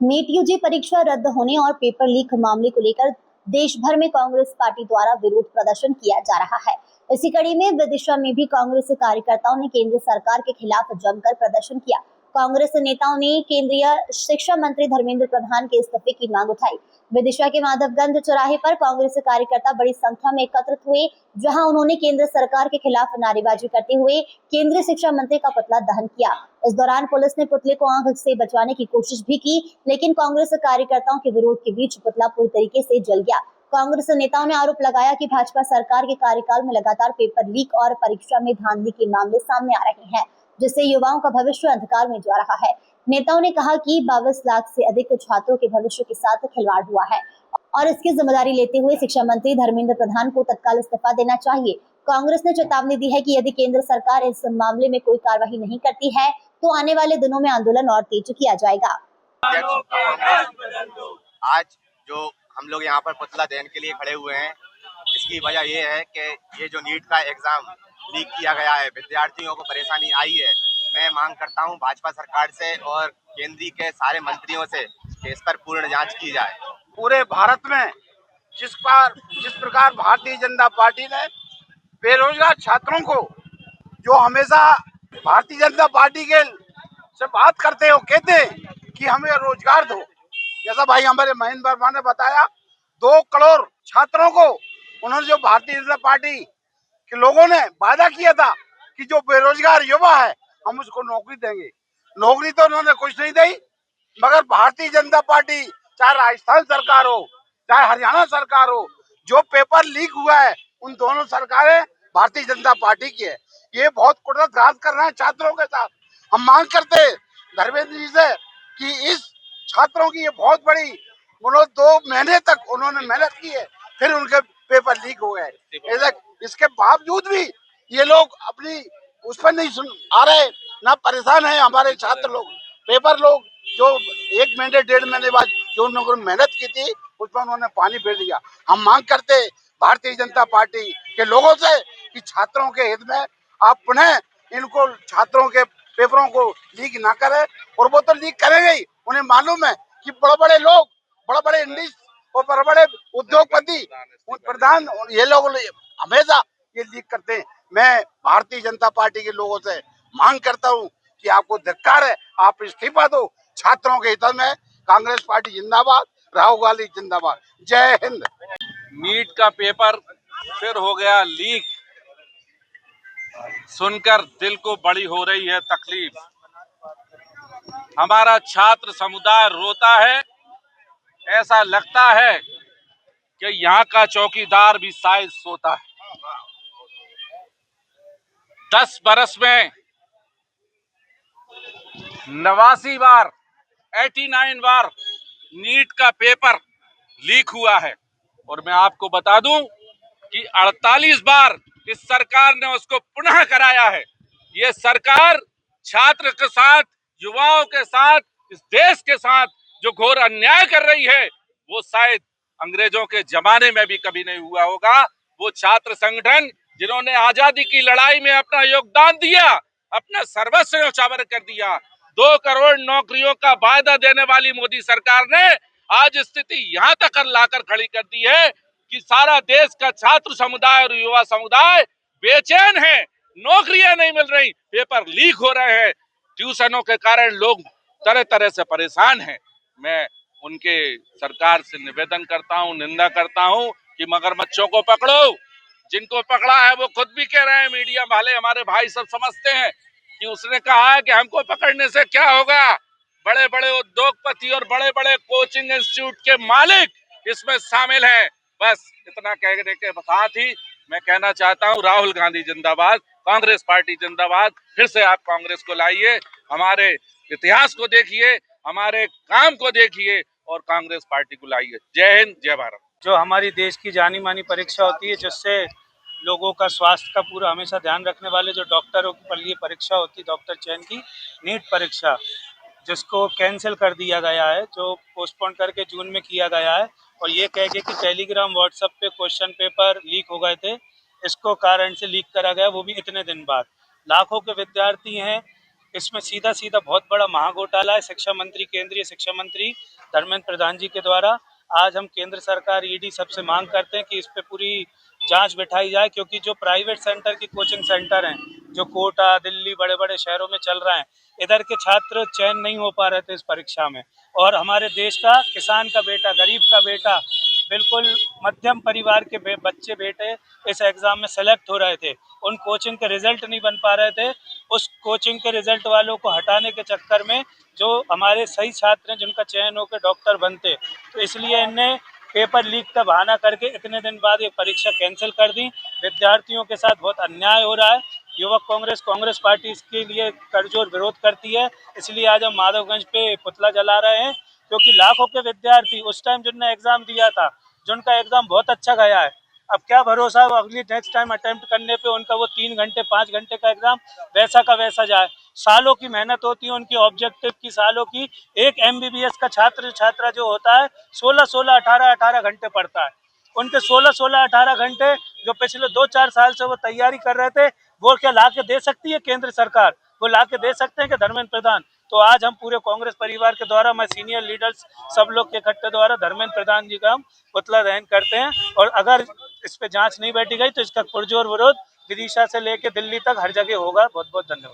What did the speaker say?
NEET UG परीक्षा रद्द होने और पेपर लीक मामले को लेकर देश भर में कांग्रेस पार्टी द्वारा विरोध प्रदर्शन किया जा रहा है। इसी कड़ी में विदिशा में भी कांग्रेस कार्यकर्ताओं ने केंद्र सरकार के खिलाफ जमकर प्रदर्शन किया। कांग्रेस नेताओं ने केंद्रीय शिक्षा मंत्री धर्मेंद्र प्रधान के इस्तीफे की मांग उठाई। विदिशा के माधवगंज चौराहे पर कांग्रेस कार्यकर्ता बड़ी संख्या में एकत्रित हुए, जहां उन्होंने केंद्र सरकार के खिलाफ नारेबाजी करते हुए केंद्रीय शिक्षा मंत्री का पुतला दहन किया। इस दौरान पुलिस ने पुतले को आग से बचाने की कोशिश भी की, लेकिन कांग्रेस कार्यकर्ताओं के विरोध के बीच पुतला पूरी तरीके से जल गया। कांग्रेस नेताओं ने आरोप लगाया कि भाजपा सरकार के कार्यकाल में लगातार पेपर लीक और परीक्षा में धांधली के मामले सामने आ रहे हैं, जिससे युवाओं का भविष्य अंधकार में जा रहा है। नेताओं ने कहा कि 22 लाख से अधिक छात्रों के भविष्य के साथ खिलवाड़ हुआ है और इसकी जिम्मेदारी लेते हुए शिक्षा मंत्री धर्मेंद्र प्रधान को तत्काल इस्तीफा देना चाहिए। कांग्रेस ने चेतावनी दी है कि यदि केंद्र सरकार इस मामले में कोई कार्रवाई नहीं करती है तो आने वाले दिनों में आंदोलन और तेज किया जाएगा। आज जो हम लोग यहाँ पर पुतला दहन के लिए खड़े हुए हैं, इसकी वजह ये है कि ये जो नीट का एग्जाम लीक किया गया है, विद्यार्थियों को परेशानी आई है। मैं मांग करता हूँ भाजपा सरकार से और केंद्रीय के सारे मंत्रियों से कि इस पर पूर्ण जांच की जाए। पूरे भारत में जिस प्रकार भारतीय जनता पार्टी ने बेरोजगार छात्रों को, जो हमेशा भारतीय जनता पार्टी के से बात करते हो, कहते हैं कि हमें रोजगार दो, जैसा भाई हमारे महेंद्र वर्मा ने बताया, 2 करोड़ छात्रों को उन्होंने, जो भारतीय जनता पार्टी के लोगों ने वादा किया था कि जो बेरोजगार युवा है हम उसको नौकरी देंगे। नौकरी तो उन्होंने कुछ नहीं दी, मगर भारतीय जनता पार्टी, चाहे राजस्थान सरकार हो चाहे हरियाणा सरकार हो, जो पेपर लीक हुआ है उन दोनों सरकारें भारतीय जनता पार्टी की है। ये बहुत कुटरघात कर रहे हैं छात्रों के साथ। हम मांग करते हैं धर्मेंद्र जी से कि इस छात्रों की ये बहुत बड़ी, उन्होंने 2 महीने तक उन्होंने मेहनत की है, फिर उनके पेपर लीक हो गए। इसके बावजूद भी ये लोग अपनी उस पर नहीं सुन आ रहे, ना परेशान है हमारे छात्र लोग, पेपर लोग, जो 1 महीने 1.5 महीने बाद जो उन्होंने मेहनत की थी उस पर उन्होंने पानी फेर दिया। हम मांग करते भारतीय जनता पार्टी के लोगों से कि छात्रों के हित में आप पुनः इनको, छात्रों के पेपरों को लीक ना करें, और वो तो लीक करेंगे ही। उन्हें मालूम है कि बड़े बड़े लोग, बड़े बड़े इंडस्ट्री और बड़े बड़े उद्योगपति, प्रधान, ये लोग हमेशा ये लीक करते हैं। मैं भारतीय जनता पार्टी के लोगों से मांग करता हूँ कि आपको धिक्कार है, आप इस्तीफा दो। छात्रों के हित में कांग्रेस पार्टी जिंदाबाद, राहुल गांधी जिंदाबाद। जय हिंद। नीट का पेपर फिर हो गया लीक, सुनकर दिल को बड़ी हो रही है तकलीफ। हमारा छात्र समुदाय रोता है, ऐसा लगता है कि यहाँ का चौकीदार भी शायद सोता है। 10 बरस में 89 बार, 89 बार नीट का पेपर लीक हुआ है, और मैं आपको बता दूं कि 48 बार इस सरकार ने उसको पुनः कराया है। ये सरकार छात्र के साथ, युवाओं के साथ, इस देश के साथ जो घोर अन्याय कर रही है, वो शायद अंग्रेजों के जमाने में भी कभी नहीं हुआ होगा। वो छात्र संगठन जिन्होंने आजादी की लड़ाई में अपना योगदान दिया, अपना सर्वस्व न्यौछावर कर दिया, 2 करोड़ नौकरियों का वायदा देने वाली मोदी सरकार ने आज स्थिति यहाँ तक लाकर खड़ी कर दी है कि सारा देश का छात्र समुदाय और युवा समुदाय बेचैन है। नौकरियां नहीं मिल रही, पेपर लीक हो रहे हैं, ट्यूशनों के कारण लोग तरह तरह से परेशान हैं। मैं उनके सरकार से निवेदन करता हूं, निंदा करता हूं कि मगरमच्छों को पकड़ो। जिनको पकड़ा है वो खुद भी कह रहे हैं, मीडिया वाले, हमारे भाई सब समझते हैं कि उसने कहा है कि हमको पकड़ने से क्या होगा। बड़े बड़े उद्योगपति और बड़े बड़े कोचिंग इंस्टीट्यूट के मालिक इसमें शामिल हैं। बस इतना कहने के साथ ही मैं कहना चाहता हूं, राहुल गांधी जिंदाबाद, कांग्रेस पार्टी जिंदाबाद। फिर से आप कांग्रेस को लाइए, हमारे इतिहास को देखिए, हमारे काम को देखिए और कांग्रेस पार्टी को लाइए। जय हिंद, जय भारत। जो हमारी देश की जानी मानी परीक्षा होती है, जिससे लोगों का स्वास्थ्य का पूरा हमेशा ध्यान रखने वाले जो डॉक्टरों के लिए परीक्षा होती है, डॉक्टर चयन की नीट परीक्षा, जिसको कैंसिल कर दिया गया है, जो पोस्टपोन करके जून में किया गया है, और ये कह के कि टेलीग्राम व्हाट्सएप पे क्वेश्चन पेपर लीक हो गए थे, इसको कारण से लीक करा गया, वो भी इतने दिन बाद। लाखों के विद्यार्थी हैं इसमें सीधा सीधा बहुत बड़ा महाघोटाला है। शिक्षा मंत्री, केंद्रीय शिक्षा मंत्री धर्मेंद्र प्रधान जी के द्वारा आज हम केंद्र सरकार, ईडी सबसे मांग करते हैं कि इस पे पूरी जांच बिठाई जाए, क्योंकि जो प्राइवेट सेंटर की कोचिंग सेंटर हैं, जो कोटा, दिल्ली, बड़े बड़े शहरों में चल रहे हैं, इधर के छात्र चयन नहीं हो पा रहे थे इस परीक्षा में। और हमारे देश का किसान का बेटा, गरीब का बेटा, बिल्कुल मध्यम परिवार के बच्चे बेटे इस एग्ज़ाम में सेलेक्ट हो रहे थे। उन कोचिंग के रिजल्ट नहीं बन पा रहे थे। उस कोचिंग के रिजल्ट वालों को हटाने के चक्कर में जो हमारे सही छात्र हैं, जिनका चयन होकर डॉक्टर बनते, तो इसलिए इनने पेपर लीक का बहाना करके इतने दिन बाद ये परीक्षा कैंसिल कर दी। विद्यार्थियों के साथ बहुत अन्याय हो रहा है। युवक कांग्रेस पार्टी इसके लिए करजोर विरोध करती है। इसलिए आज हम माधवगंज पे पुतला जला रहे हैं, क्योंकि लाखों के विद्यार्थी उस टाइम जिनने एग्जाम दिया था, जिनका एग्जाम बहुत अच्छा गया है, अब क्या भरोसा वो अगली नेक्स्ट टाइम अटेम्प्ट करने पे उनका वो 3 घंटे 5 घंटे का एग्जाम वैसा का वैसा जाए। सालों की मेहनत होती है उनकी, ऑब्जेक्टिव की, सालों की। एक एमबीबीएस का छात्रा जो होता है 16 18 घंटे पढ़ता है। उनके 16 18 घंटे जो पिछले 2-4 साल से वो तैयारी कर रहे थे, वो क्या ला के दे सकती है केंद्र सरकार? वो ला के दे सकते हैं कि धर्मेंद्र प्रधान? तो आज हम पूरे कांग्रेस परिवार के द्वारा, मैं सीनियर लीडर्स सब लोग के इकट्ठे द्वारा धर्मेंद्र प्रधान जी का हम पुतला दहन करते हैं। और अगर इस पे जांच नहीं बैठी गई तो इसका पुरजोर विरोध विदिशा से लेकर दिल्ली तक हर जगह होगा। बहुत बहुत धन्यवाद।